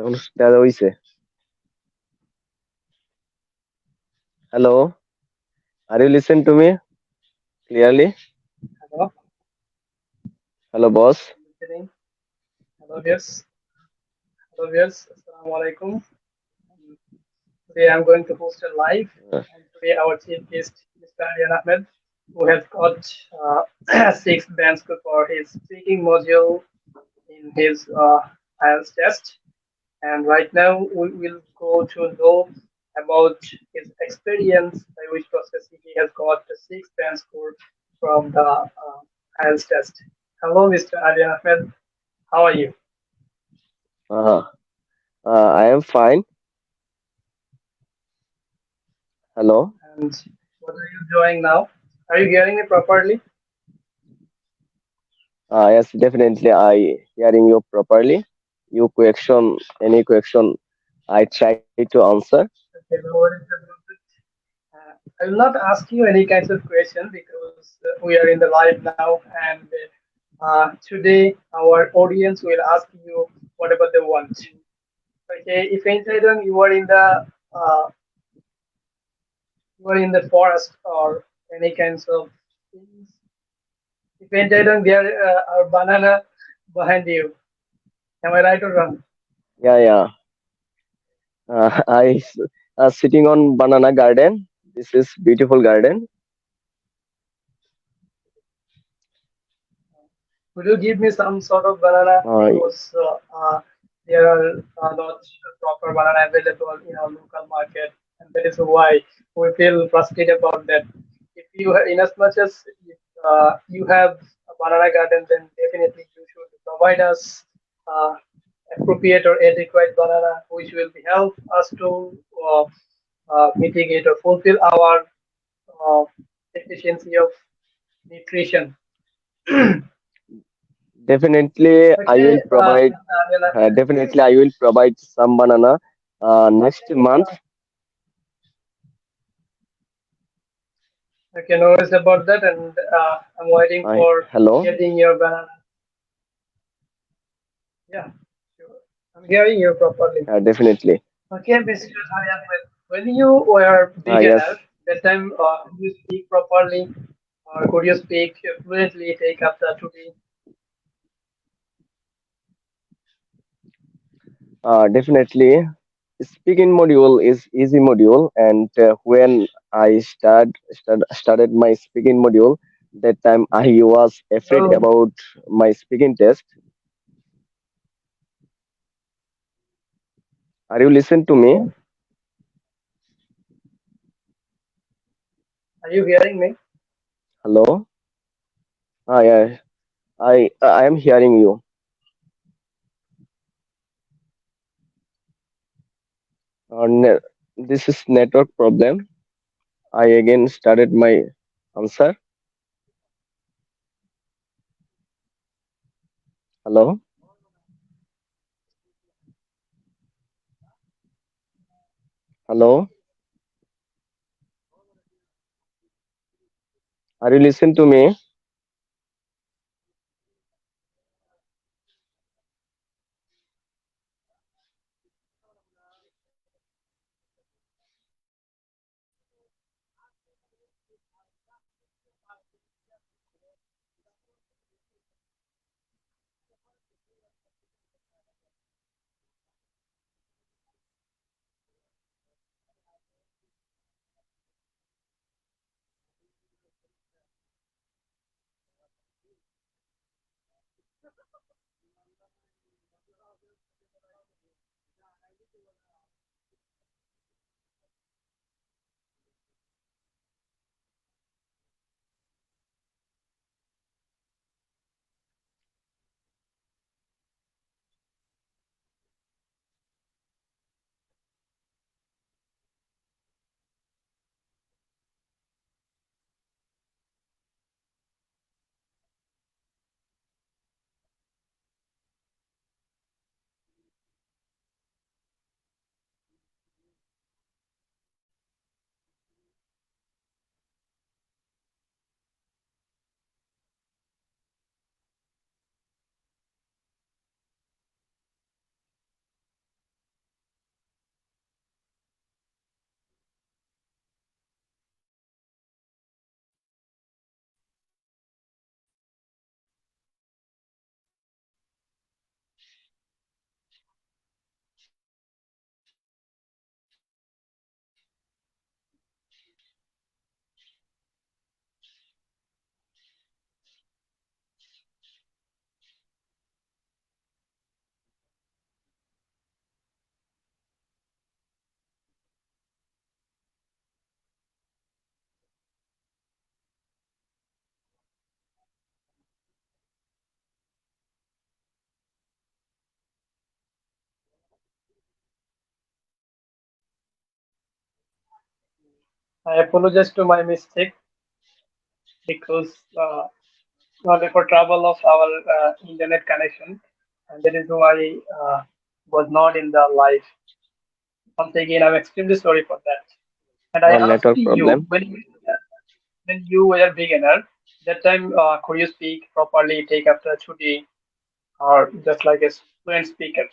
অনুষ্ঠানটা হইছে। Hello, are you listen to me clearly? Hello, Hello, boss. listening. Hello, viewers. Hello, viewers. Assalamu alaikum. Today I'm going to host a live, Uh, and today our chief guest, Mr. Alian Ahmed, who has got six band score for his speaking module in his IELTS test. And right now we will go to know about his experience by which process he has got the six band score from the IELTS test. Hello, Mr. Alian Ahmed. How are you? uh, I am fine. Hello. And what are you doing now? Are you hearing me properly? Yes, definitely. I hearing you properly. You question any question I try to answer. Okay, no worries about it. I will not ask you any kinds of question because we are in the live now, and today our audience will ask you whatever they want. Okay, if anytime uh, you are in the forest or any kinds of things, if anytime there are banana behind you, am I right or wrong? Yeah, yeah. Sitting on banana garden. This is beautiful garden. Could you give me some sort of banana Uh, because there are not proper banana available in our local market, and that is why we feel frustrated about that. If you in as much as if, you have a banana garden, then definitely you should provide us uh, appropriate or adequate banana, which will be help us to mitigate or fulfill our uh, efficiency of nutrition. definitely, I will Okay, provide. Definitely, I will provide some banana. Next month. okay, no worries about that, and I'm waiting for Hello. getting your banana. Yeah, sure. I'm hearing you properly. Definitely. Okay, Mr. Aryan, when you were Yes. beginner, that time could you speak properly, or could you speak fluently, take up the today? Definitely. Speaking module is easy module, and when I started my speaking module, that time I was afraid Hello, about my speaking test. Are you listen to me? hello, are you hearing me? Hello. Yeah. I am hearing you. This is network problem. I again started my answer. Hello. Hello. Are you listen to me? I apologize to my mistake because not for trouble of our internet connection, and that is why was not in the live. Once again, I'm extremely sorry for that. And I asked network you problem. when you were a beginner, that time could you speak properly, take after Chuti, or just like a fluent speaker?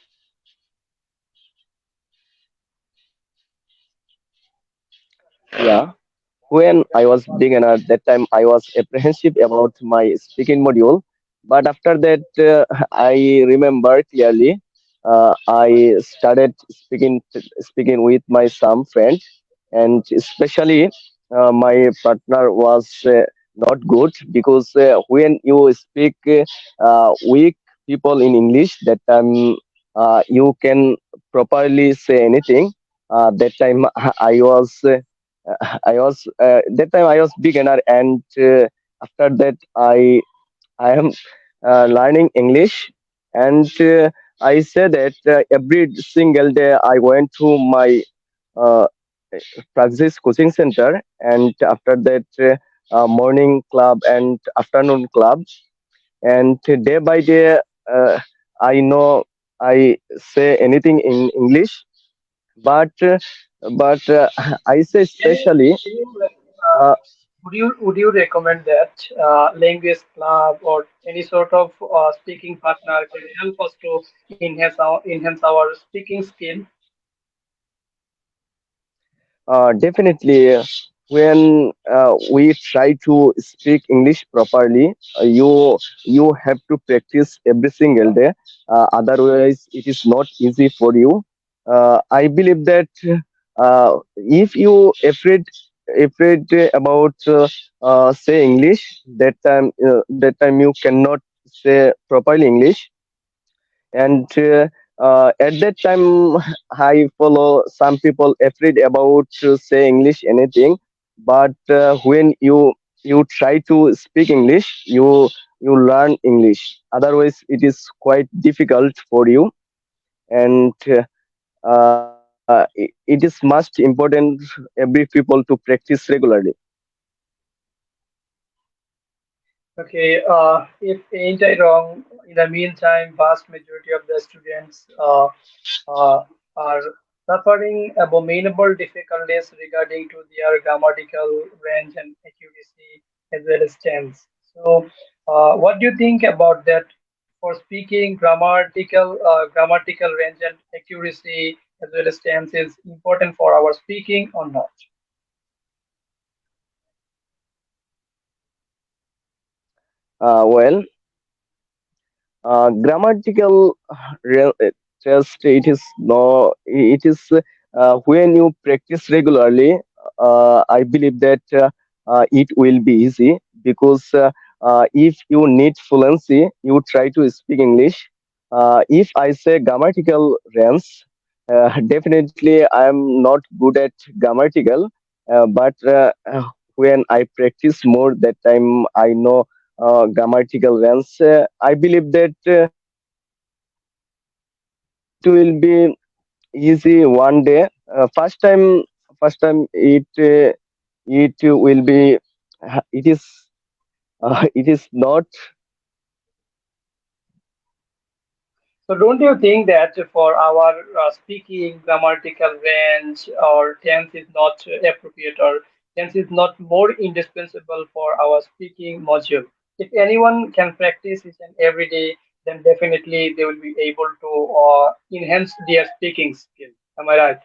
Yeah. When I was beginner, that time I was apprehensive about my speaking module. But after that, I remember clearly. I started speaking with my some friend, and especially my partner was not good because when you speak weak people in English, that time you can properly say anything. That time I was that time I was beginner, and after that I am learning English, and I say that every single day I went to my uh, practice coaching center, and after that morning club and afternoon club, and day by day uh, I know I say anything in English, but I say especially. Can you Uh, would you recommend that language club or any sort of speaking partner can help us to enhance our speaking skill? Definitely, when we try to speak English properly, you have to practice every single day. Otherwise, it is not easy for you. I believe that if you afraid about say English, that time you cannot say properly English, and at that time I follow some people afraid about to say English anything, but when you try to speak English, you learn English. Otherwise it is quite difficult for you, and it is must important every people to practice regularly. Okay, if ain't I wrong, in the meantime, vast majority of the students uh, are suffering abominable difficulties regarding to their grammatical range and accuracy as well as tense. So, what do you think about that? For speaking, grammatical range and accuracy as well as tense is important for our speaking or not? Well, grammatical test, it is no, it is when you practice regularly, I believe that it will be easy, because if you need fluency you try to speak English. If I say grammatical range, definitely I am not good at grammatical, but when I practice more, that time I know grammatical range. I believe that it will be easy one day. First time it will be it is it is not. So don't you think that for our speaking grammatical range or tense is not appropriate or tense is not more indispensable for our speaking module? If anyone can practice it and every day, then definitely they will be able to enhance their speaking skill. Am I right?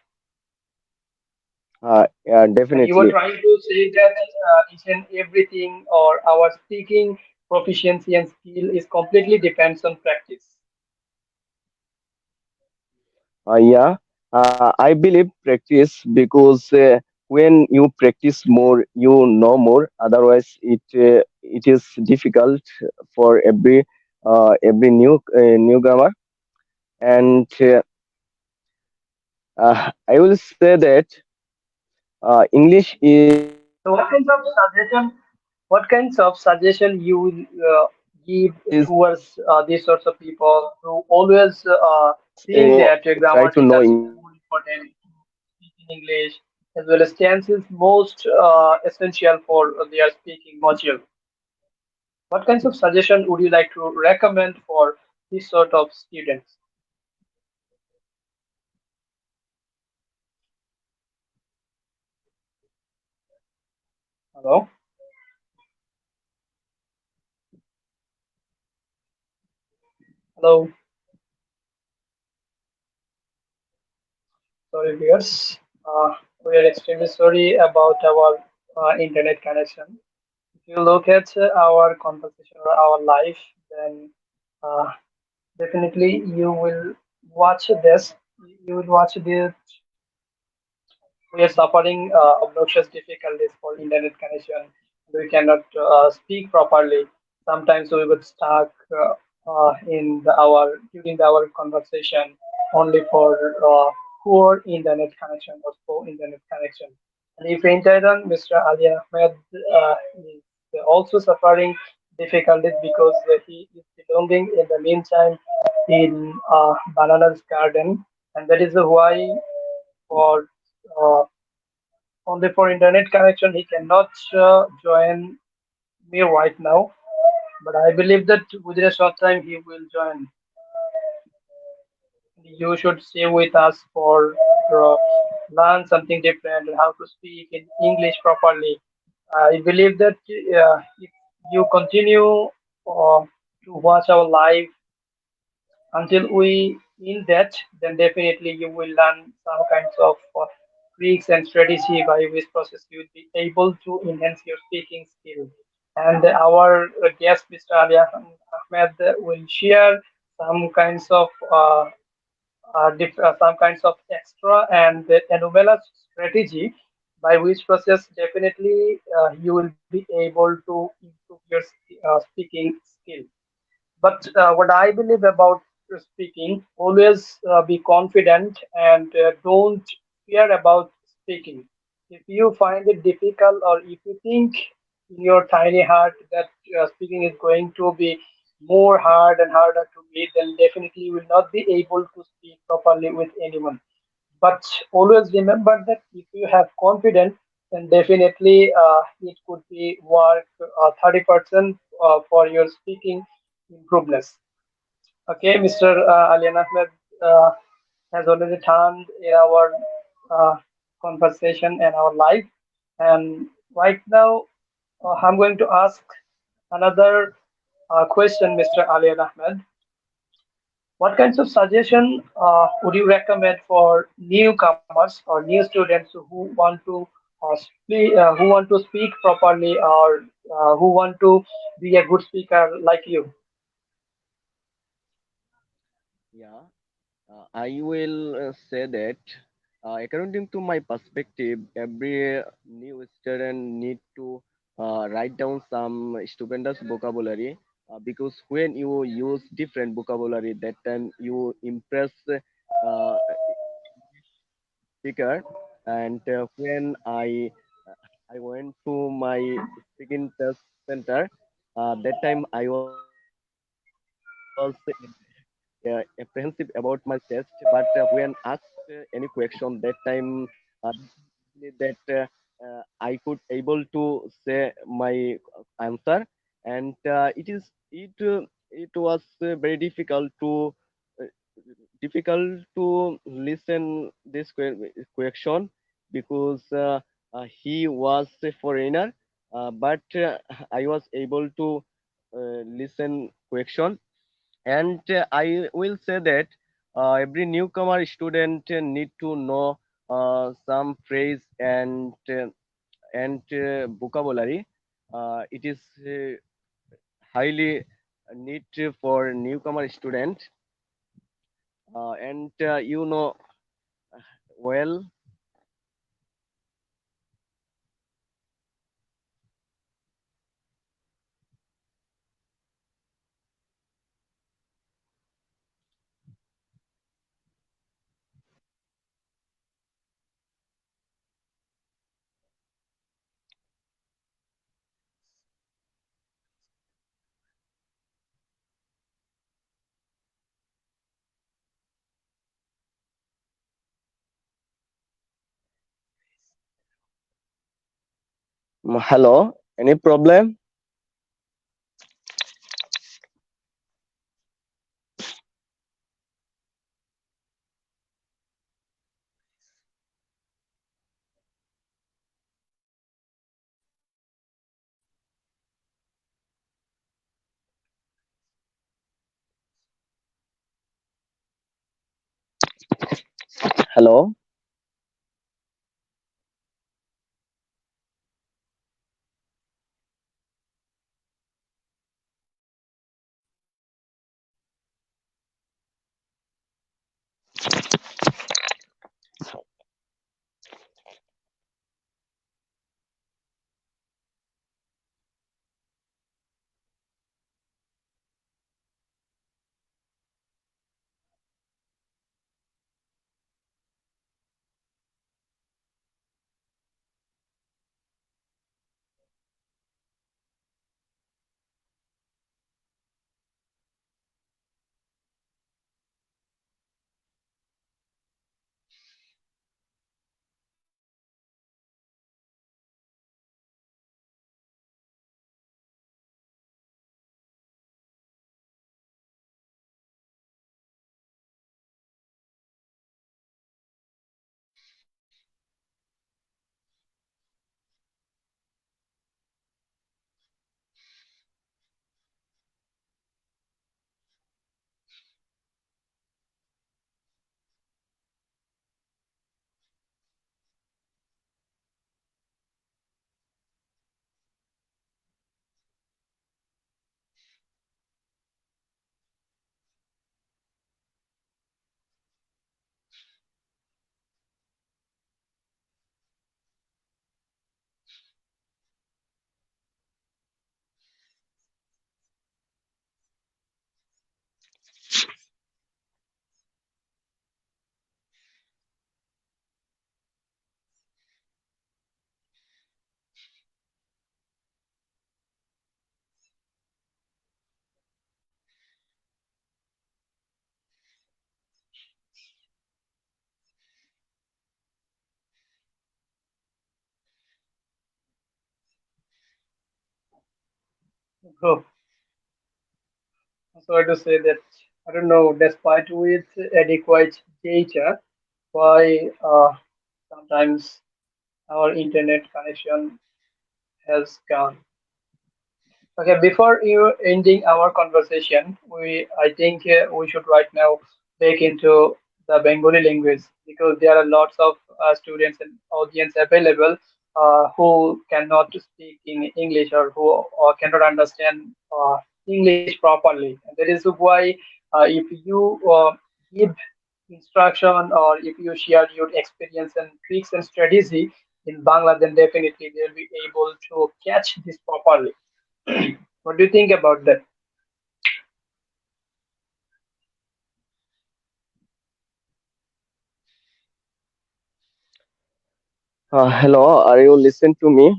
Yeah, And you were definitely. trying to say that each and everything or our speaking proficiency and skill is completely depends on practice. Yeah, I believe practice, because when you practice more, you know more. Otherwise, it is difficult for every new grammar. And I will say that English is So what kinds of suggestion you will give towards these sorts of people who always think that try to grammatical know is English. more important to speak in English? as well as tense is most essential for their speaking module. What kinds of suggestion would you like to recommend for this sort of students? Hello, hello. Sorry, viewers. We are extremely sorry about our internet connection. If you look at our conversation or our life, then uh, definitely you will watch this. You will watch this. We are suffering obnoxious difficulties for internet connection. We cannot speak properly. Sometimes we would stuck in our during our conversation only for poor internet connection or poor internet connection. And if in turn, Mr. Alian Ahmed is also suffering difficulties because he is belonging in the meantime in Banana's garden, and that is why for uh, only for internet connection he cannot join me right now, but I believe that within a short time he will join. You should stay with us for uh, learn something different and how to speak in English properly. I believe that if you continue to watch our live until we in that, then definitely you will learn some kinds of tricks and strategy by which process you will be able to enhance your speaking skill. And our guest, Mr. Alia Ahmed, will share some kinds of some kinds of extra and anomalous strategy by which process definitely you will be able to improve your speaking skill. But what I believe about speaking, always be confident and don't fear about speaking. If you find it difficult or if you think in your tiny heart that speaking is going to be more hard and harder to be, then definitely you will not be able to speak properly with anyone. But always remember that if you have confidence, then definitely it could be work 30% for your speaking improvements. Okay, Mr. Alian Ahmed has already turned in our uh, conversation and our life. And right now, I'm going to ask another question, Mr. Alian Ahmed. What kinds of suggestion would you recommend for newcomers or new students who want to speak properly or who want to be a good speaker like you? Yeah, I will say that according to my perspective, every new student need to write down some stupendous vocabulary because when you use different vocabulary, that time you impress speaker. And when I went to my speaking test center, that time I was apprehensive about my test, but when asked any question that time, that I could able to say my answer, and it was very uh, difficult to listen this question because he was a foreigner, but I was able to listen question. And I will say that every newcomer student need to know some phrase and vocabulary. It is highly need for newcomer student, and well. Hello, any problem? Hello. Oh, I'm sorry to say that I don't know, despite with adequate data, why sometimes our internet connection has gone. Okay, before you ending our conversation, I think we should right now take into the Bengali language because there are lots of students and audience available who cannot speak in English or who cannot understand English properly. And that is why if you give instruction or if you share your experience and tricks and strategy in Bangla, then definitely they'll be able to catch this properly. What do you think about that? Hello, are you listen to me?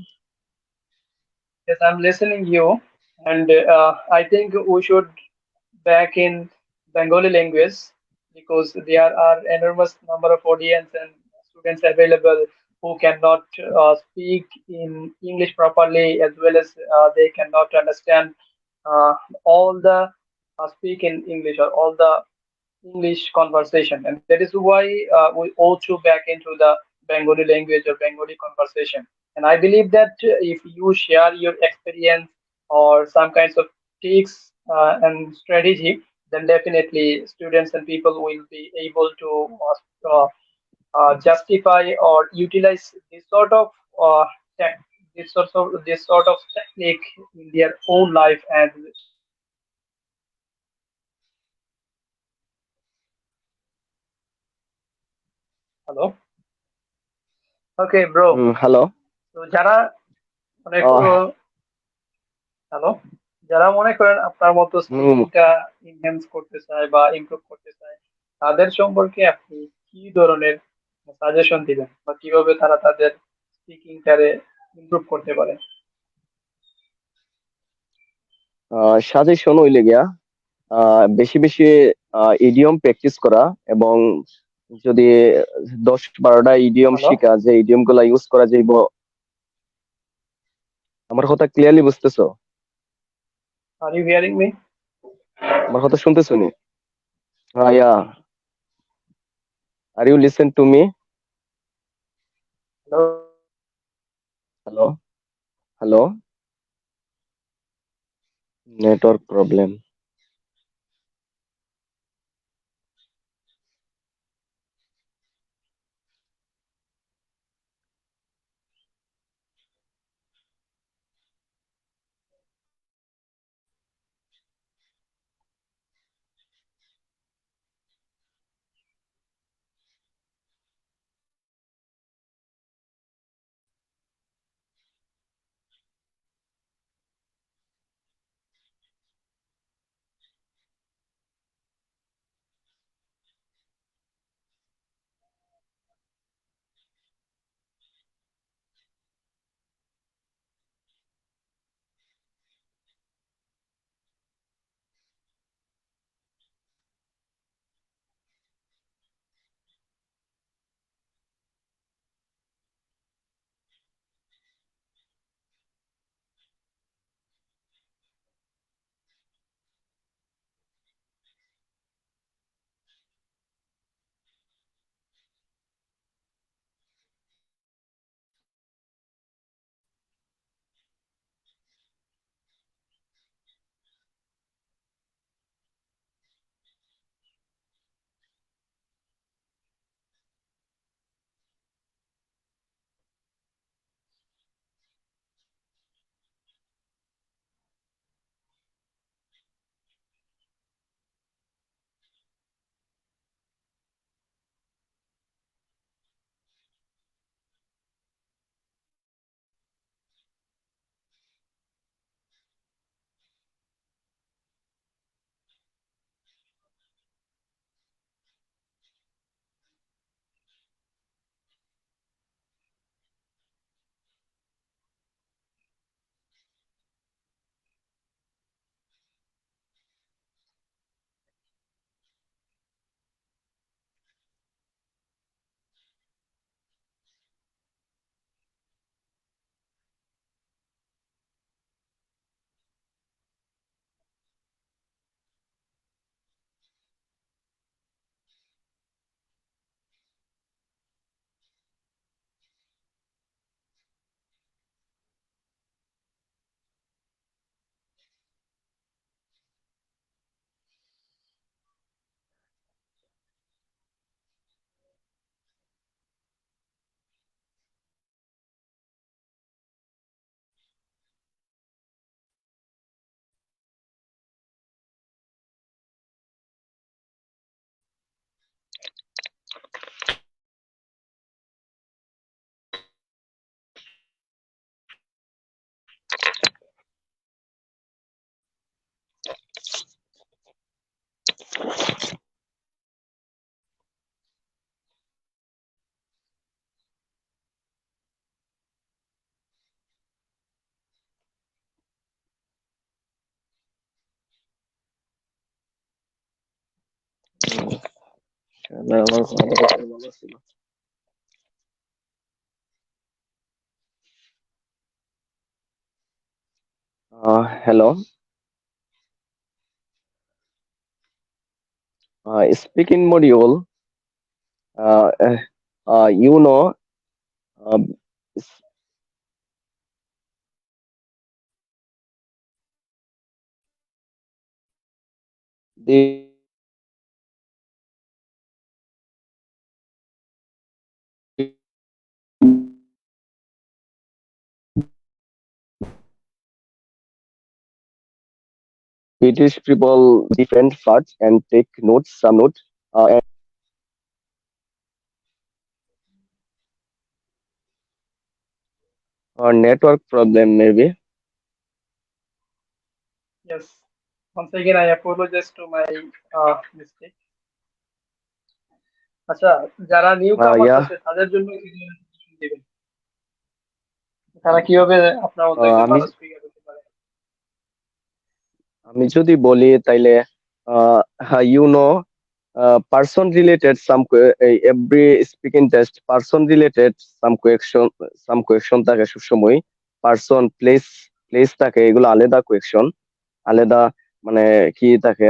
Yes, I'm listening you, and I think we should back in Bengali language because there are enormous number of audience and students available who cannot speak in English properly as well as they cannot understand uh, all the speak in English or all the English conversation, and that is why we also back into the Bengali language or Bengali conversation. And I believe that if you share your experience or some kinds of tricks and strategy, then definitely students and people will be able to justify or utilize uh, tech, this sort of technique in their own life and hello. Okay, bro. Hello. তো যারা মানে Uh, hello, যারা মনে করেন আপনার মতো mm, স্পিকিংটা enhance করতে চায় বা ইমপ্রুভ করতে চায় তাদের সম্পর্কে আপনি কি ধরনের সাজেশন দিবেন বা কিভাবে তারা তাদের স্পিকিংটারে ইমপ্রুভ করতে পারে? সাজেশন হইলে গিয়া বেশি বেশি ইডিয়ম প্র্যাকটিস করা এবং যদি 10-12টা ইডিয়ম হ্যালো, শিখা যে ইডিয়ম গুলা ইউজ করা যাইব। আমার কথা ক্লিয়ারলি বুঝতেছো? Are you hearing me? আমার কথা শুনতেছো নি? হ্যাঁ, ইয়া। Are you listen to me? Hello. Hello, hello. Network problem. আমার কথা ভালো ছিল। Hello. Speaking module. Uh, uh, you know, uh, British people different parts and take notes, some notes, or network problem maybe. Yes. Once again, I apologize to my mistake. আচ্ছা, যারা new কামার্স Yeah. আছে তাদের জন্য কি ধরনের suggestion দিবেন? তারা কিভাবে আপনার মতো একজন আমি ভালো স্পিকার হতে পারে? আমি যদি বলি তাইলে you know, person related every speaking test person related some question থাকে সবসময়। পার্সন, প্লেস থাকে, এগুলো আলাদা কোয়েকশন, আলাদা মানে কি থাকে।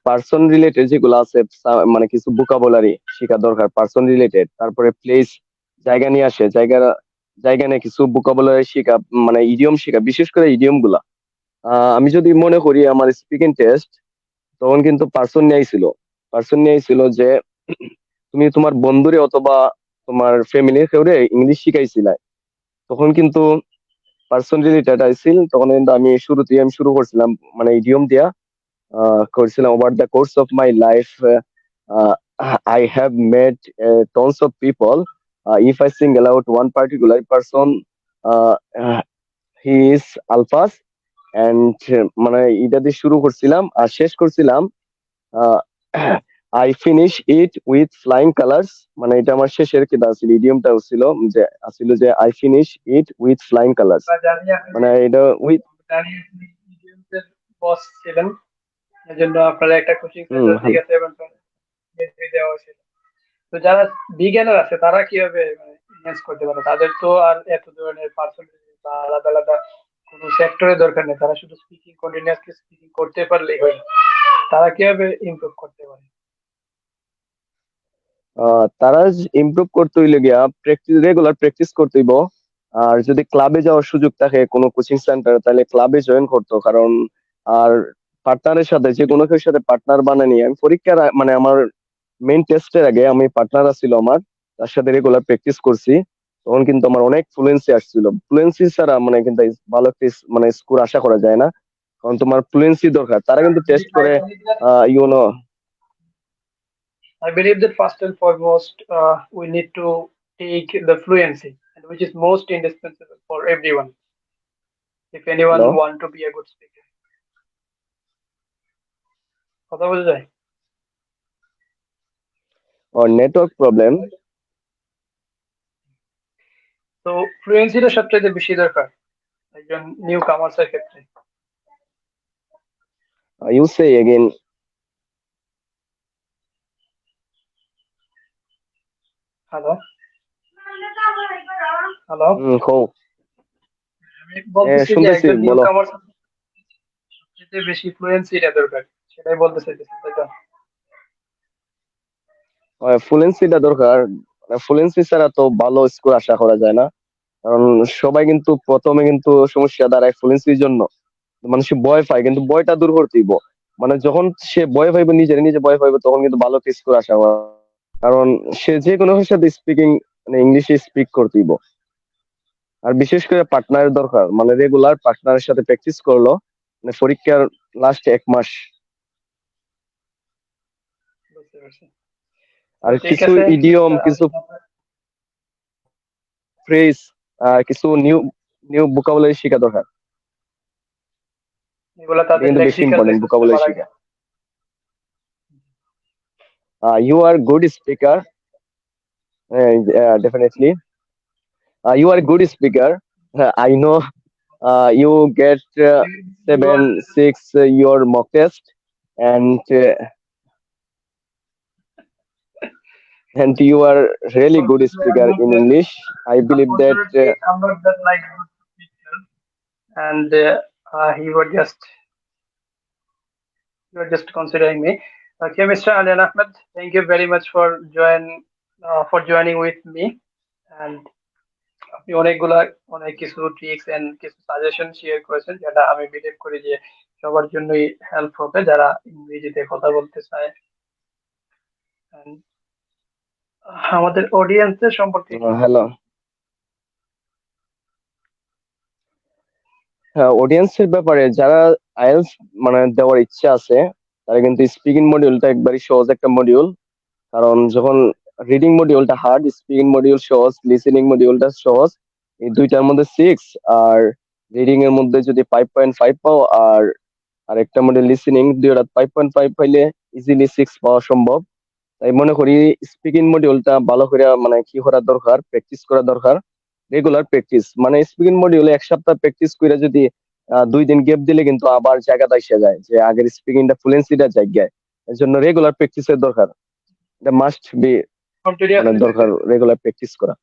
পার্সন রিলেটেড যেগুলো আছে, মানে কিছু ভোকাবুলারি শেখা দরকার পার্সন রিলেটেড। তারপরে প্লেস, জায়গা নিয়ে আসে, জায়গা নিয়ে কিছু ভোকাবুলারি শেখা, মানে ইডিয়ম শেখা, বিশেষ করে ইডিয়ম গুলা। আমি যদি মনে করি আমার স্পিকিং টেস্ট, তখন কিন্তু পার্সন নিয়ে আইছিল যে তুমি তোমার বন্ধুরে অথবা তোমার ফ্যামিলির কেউরে ইংলিশ শিখাইছিলা। তখন কিন্তু পার্সন রিলেটেড আইছিল, তখন কিন্তু আমি শুরু করছিলাম মানে ইডিয়ম দিয়া করছিলাম। Over the course of my life I have made tonnes of people, if I single out one particular person, he is alphas. And মানে এটা দিয়ে শুরু করছিলাম আর শেষ করছিলাম I finish it with flying colours. মানে এটা আমার শেষের কি ছিল, ইডিয়মটা ছিল যে I finish it with flying colours. আমরা জানি আপনি মানে এটা উইথ। জানি আপনি idioms এর বস ছিলেন, এই জন্য আপনার একটা কোচিং হুম, সেন্টার ঠিক আছে এবং দেওয়া হয়েছিল। তো যারা বিজ্ঞানের আছে তারা কিভাবে ইনহ্যান্স করতে পারে? তাদের তো আর এত ধরনের পার্সোনালিটি বা আলাদা আলাদা কোনো সেক্টরের দরকার নেই, তারা শুধু স্পিকিং কন্টিনিউয়াসলি স্পিকিং করতে পারলেই হয়। তারা কিভাবে ইমপ্রুভ করতে পারে? তারা ইমপ্রুভ করতে হইলে গিয়া রেগুলার প্র্যাকটিস করতে হইব। আর যদি ক্লাবে যাওয়ার সুযোগ থাকে কোনো কোচিং সেন্টার, তাহলে ক্লাবে জয়েন করতো। কারণ আর পার্টনারের সাথে, যে কোনো কেউ সাথে পার্টনার বানানি, আমি পরীক্ষার মানে আমার মেইন টেস্টের আগে আমি পার্টনার ছিল আমার, তার সাথে রেগুলার প্র্যাকটিস করছি। তখন কিন্তু আমার অনেক ফ্লুয়েন্সি আসছিল। ফ্লুয়েন্সি ছাড়া মানে কিন্তু ভালো একটা মানে স্কোর আশা করা যায় না, কারণ তোমার ফ্লুয়েন্সি দরকার। তারা কিন্তু টেস্ট I করে believe that you know. I believe that first and foremost, we need to take the fluency, and which is most indispensable for everyone. If hello, anyone want to be a good speaker, কথা বলা যায়? or network problem. তো ফ্লুয়েন্সিটা সবচেয়ে বেশি দরকার একজন new কামার্সের ক্ষেত্রে। You say again. Hello, hello, Ho. আমি বলতেছি যে শুনতেছি, একজন নিউ বলো। কামার্স সবচেয়ে বেশি ফ্লুয়েন্সিটা দরকার, সেটাই বলতে চাইতেছি, তাই তো? ফ্লুয়েন্সিটা দরকার। ফ্লুয়েন্সি ছাড়া তো ভালো স্কোর আশা করা যায় না। কারণ সবাই কিন্তু প্রথমে কিন্তু সমস্যা দাঁড়ায় ফ্লুয়েন্সির জন্য। মানুষ ভয় পায়, কিন্তু ভয়টা দূর করতেইব। মানে যখন সে ভয় পাইবে, নিজে ভয় পাইবে, তখন কিন্তু ভালো স্কোর আশা করা। কারণ সে যে কোনো কিছুর সাথে স্পিকিং, মানে ইংলিশে স্পিক করতেইব। আর বিশেষ করে পার্টনারের দরকার, মানে রেগুলার পার্টনারের সাথে প্র্যাকটিস করলো, মানে পরীক্ষার লাস্ট 1 মাস। বুঝতে পারছি। তো আর ঠিক কিছু আছে, ইডিয়ম, মিস্টার কিছু ফ্রেজ, কিছু নিউ নিউ ভোকাবুলারি শেখা দরকার। এগুলো এটা তাদের কিন্তু বেশি লেক্সিক্যাল ইম্পর্টেন্ট, রিসোর্সটা ভোকাবুলারি বাড়ায়। শেখা। You are good speaker. Definitely. You are a good speaker. I know you get You are 7, 6 your mock test, and and you are really good Unfortunately, speaker in English. I believe that. I'm not that like good speaker, and you were just considering me. Okay, Mr. Alian Ahmed, thank you very much for joining with me, and আপনি অনেক কিছু tricks and কিছু suggestion share করেছেন, যেটা আমি believe করি যে সবার জন্যই হেল্প হবে যারা ইংরেজিতে কথা বলতে চায়। And আমাদের অডিয়েন্সের সম্পর্কে কি বলবেন? Hello. হ্যাঁ, অডিয়েন্সের ব্যাপারে যারা আইএলস মানে দেওয়ার ইচ্ছা আছে, তারা কিন্তু স্পিকিং মডিউলটা একবারই সহজ একটা মডিউল। কারণ যখন রিডিং মডিউলটা হার্ড, স্পিকিং মডিউল সহজ, লিসেনিং মডিউলটা সহজ। এই দুইটার মধ্যে 6, আর রিডিং এর মধ্যে যদি 5.5 পাও, আর আরেকটা মডিউল লিসেনিং, দুইটা 5.5 পাইলে ইজিলি 6 পাওয়া সম্ভব। তাই মনে করি স্পিকিং মডিউলটা ভালো করে মানে কি করা দরকার, প্র্যাকটিস করা দরকার। রেগুলার প্র্যাকটিস, মানে স্পিকিং মডিউলে 1 সপ্তাহ প্র্যাকটিস করে যদি 2 দিন গ্যাপ দিলে কিন্তু আবার জায়গাটা এসে যায়, যে আগের স্পিকিংটা ফ্লুয়েন্সিটা জায়গায়। এর জন্য রেগুলার প্র্যাকটিসের দরকার। এটা মাস্ট বি, মানে কন্টিনিউয়াসলি দরকার রেগুলার প্র্যাকটিস করা।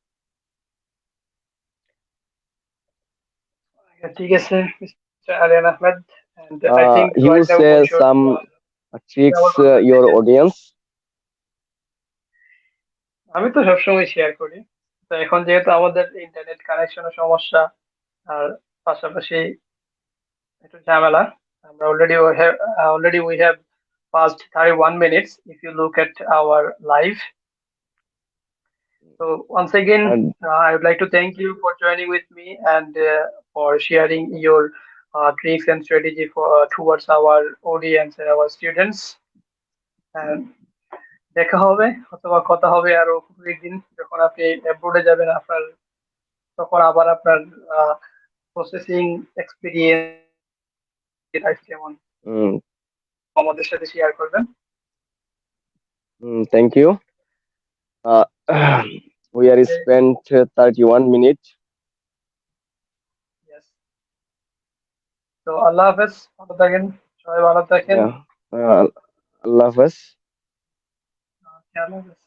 ঠিক আছে, Mr. Alian Ahmed. And I think right You now we say should some continue our tricks your conversation. audience. আমি তো সবসময় শেয়ার করি। তো এখন যেহেতু আমাদের ইন্টারনেট কানেকশনের সমস্যা আর পাশাপাশি একটু ঝামেলা, আমরা already we have passed 31 minutes if you look at our live. So once again, And I would like to thank you for joining with me and for sharing your tricks and strategy for towards our audience and our students. And দেখা হবে অথবা কথা হবে আরো একদিন যখন আপনি অ্যাব্রোডে যাবেন আপনার তখন আবার আপনার প্রসেসিং এক্সপিরিয়েন্স লাইফ কেমন mm, আমাদের সাথে শেয়ার করবেন। thank you. Uh, we are spent 31 minutes. Yes. তো আল্লাহ হাফেজ, ভালো থাকেন, সবাই ভালো থাকেন। Yeah. Allah Hafiz. খেয়াল হাফেজ।